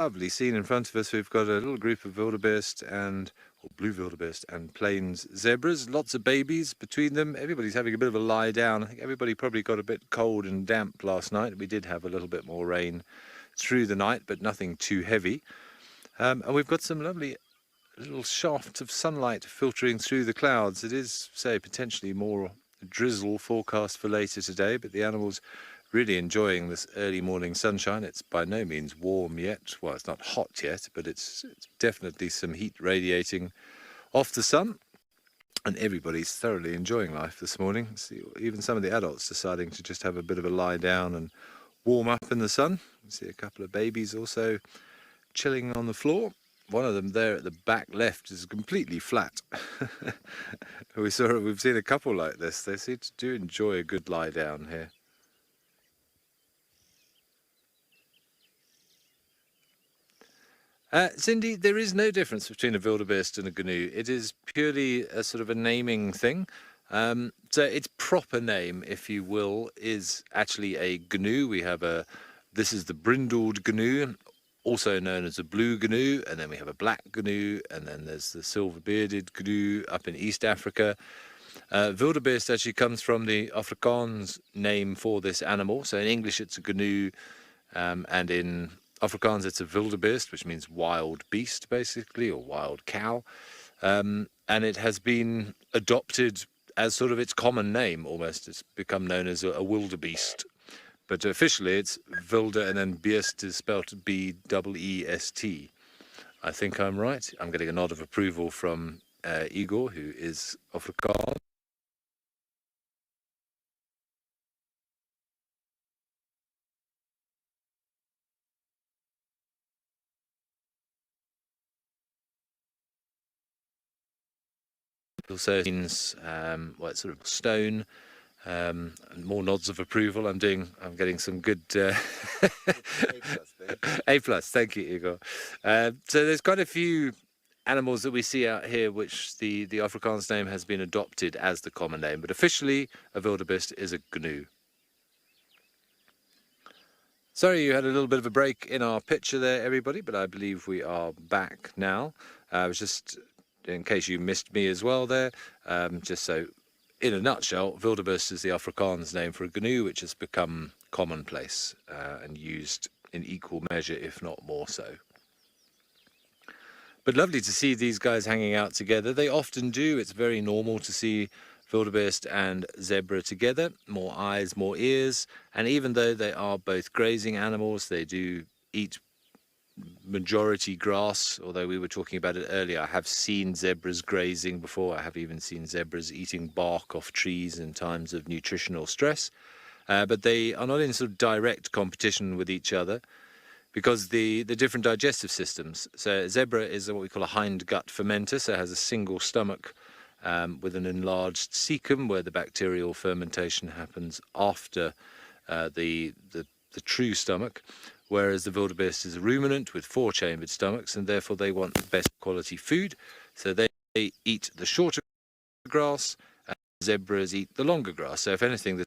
Lovely scene in front of us. We've got a little group of wildebeest or blue wildebeest and plains zebras. Lots of babies between them. Everybody's having a bit of a lie down. I think everybody probably got a bit cold and damp last night. We did have a little bit more rain through the night, but nothing too heavy. And we've got some lovely little shafts of sunlight filtering through the clouds. It is, say, potentially more drizzle forecast for later today, but the animals really enjoying this early morning sunshine. It's by no means warm yet. Well, it's not hot yet, but it's definitely some heat radiating off the sun. And everybody's thoroughly enjoying life this morning. See, even some of the adults deciding to just have a bit of a lie down and warm up in the sun. You see a couple of babies also chilling on the floor. One of them there at the back left is completely flat. We've seen a couple like this. They seem to do enjoy a good lie down here. Cindy, there is no difference between a wildebeest and a GNU. It is purely a sort of a naming thing. So its proper name, if you will, is actually a GNU. This is the brindled GNU, also known as a blue GNU, and then we have a black GNU, and then there's the silver-bearded GNU up in East Africa. Wildebeest actually comes from the Afrikaans name for this animal. So in English it's a GNU, and in Afrikaans it's a wildebeest, which means wild beast, basically, or wild cow. And it has been adopted as sort of its common name, almost. It's become known as a wildebeest. But officially it's wilde, and then beest is spelled B-E-E-S-T. I think I'm right. I'm getting a nod of approval from Igor, who is Afrikaans. Also means it's sort of stone. More nods of approval. I'm getting some good A+, thank you, Igor. So there's quite a few animals that we see out here which the Afrikaans name has been adopted as the common name, but officially a wildebeest is a GNU. Sorry you had a little bit of a break in our picture there, everybody, but I believe we are back now. I was just, in case you missed me as well there, just so in a nutshell, wildebeest is the Afrikaans name for a GNU, which has become commonplace and used in equal measure, if not more so. But lovely to see these guys hanging out together. They often do. It's very normal to see wildebeest and zebra together. More eyes, more ears. And even though they are both grazing animals, they do eat majority grass, although we were talking about it earlier. I have seen zebras grazing before. I have even seen zebras eating bark off trees in times of nutritional stress. But they are not in sort of direct competition with each other because the different digestive systems. So zebra is what we call a hindgut fermenter, so it has a single stomach with an enlarged cecum where the bacterial fermentation happens after the true stomach. Whereas the wildebeest is a ruminant with 4-chambered stomachs, and therefore they want the best quality food. So they eat the shorter grass, and zebras eat the longer grass. So if anything, the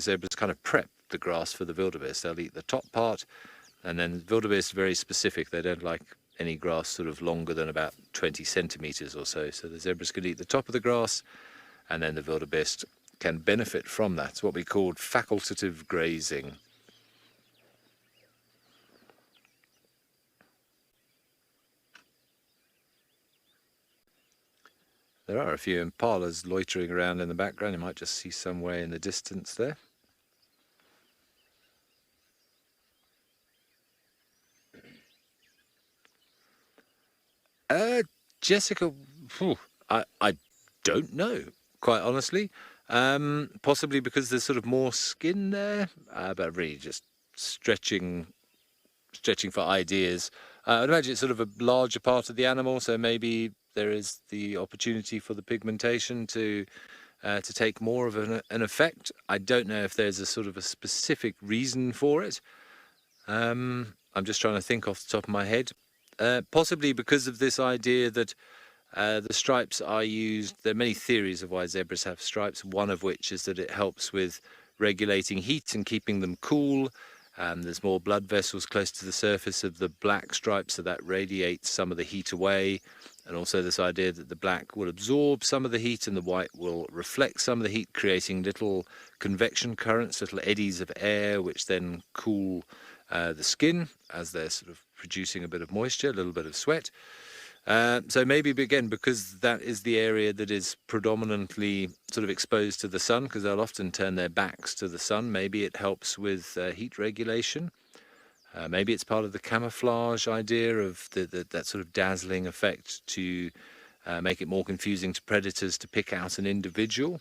zebras kind of prep the grass for the wildebeest. They'll eat the top part, and then the wildebeest is very specific. They don't like any grass sort of longer than about 20 centimeters or so. So the zebras can eat the top of the grass, and then the wildebeest can benefit from that. It's what we call facultative grazing. There are a few impalas loitering around in the background. You might just see somewhere in the distance there. Jessica, I don't know, quite honestly. Possibly because there's sort of more skin there, but really just stretching for ideas. I'd imagine it's sort of a larger part of the animal, so maybe there is the opportunity for the pigmentation to take more of an effect. I don't know if there's a sort of a specific reason for it. I'm just trying to think off the top of my head. Possibly because of this idea that the stripes are used. There are many theories of why zebras have stripes, one of which is that it helps with regulating heat and keeping them cool. There's more blood vessels close to the surface of the black stripe, so that radiates some of the heat away. And also this idea that the black will absorb some of the heat and the white will reflect some of the heat, creating little convection currents, little eddies of air, which then cool the skin as they're sort of producing a bit of moisture, a little bit of sweat. So maybe, again, because that is the area that is predominantly sort of exposed to the sun, because they'll often turn their backs to the sun, maybe it helps with heat regulation. Maybe it's part of the camouflage idea of that sort of dazzling effect to make it more confusing to predators to pick out an individual.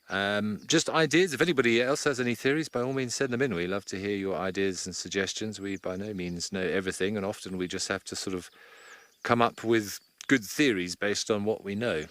Just ideas. If anybody else has any theories, by all means send them in. We love to hear your ideas and suggestions. We by no means know everything, and often we just have to sort of come up with good theories based on what we know.